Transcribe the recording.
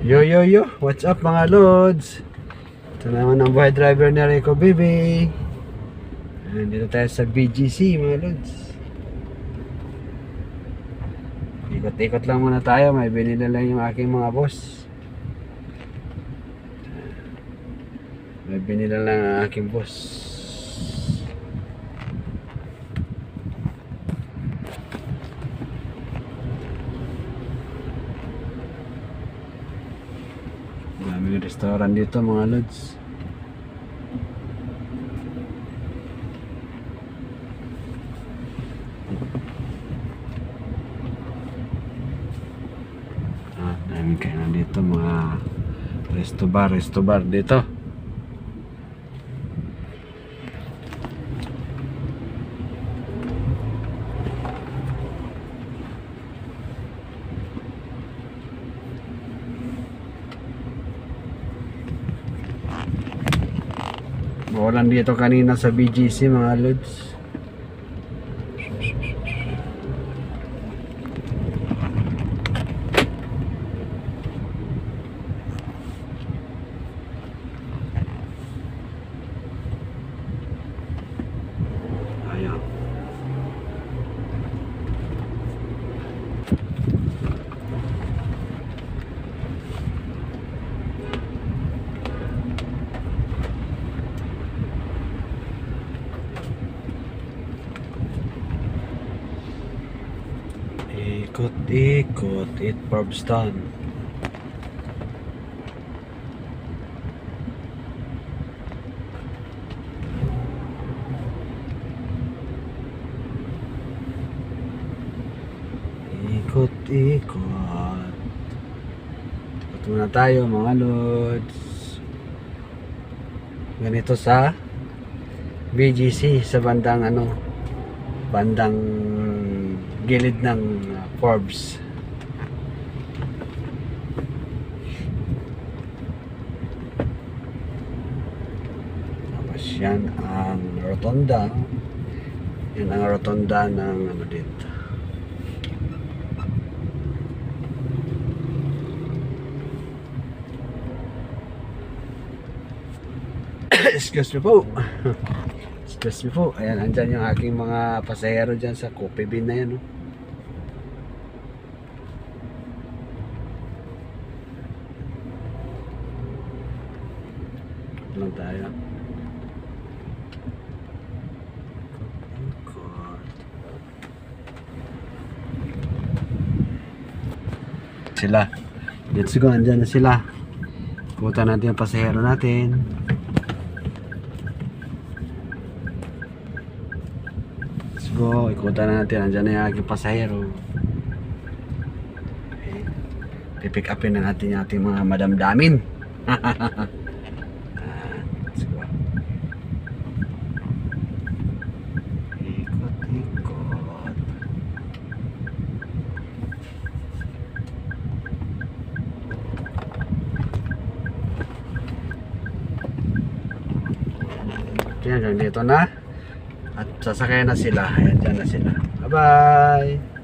Yo yo yo, what's up mga lods? Ito naman ang buhay driver ni Rico Baby. Nandito tayo sa BGC mga lods. Ikot-ikot lang muna tayo, may binili lang yung aking mga boss. May binili lang ang aking boss. Daming restaurant dito mga lods. Daming kainan dito mga resto bar dito. Walang dito kanina sa BGC mga lods. Ayan. Ikot-ikot, it Forbes done. Ikot-ikot. Ikot muna tayo mga lods. Ganito sa BGC sa bandang bandang gilid ng Forbes. Tapos yan ang rotonda. Yan ang rotonda ng dito. Excuse me po. Excuse me po. Ayan, andyan yung aking mga pasahero dyan sa coffee bean na yan. No? Lang tayo. Sila. Let's go, andyan na sila. Kuta natin yung pasahero natin. Let's go, ikutan natin. Andyan na yung aking pasahero. Okay. Pipick upin na natin yung ating mga madamdamin. Let's go. Ikot-ikot. Yan, dito na. At sasakay na sila. Ayan, dyan na sila. Bye-bye!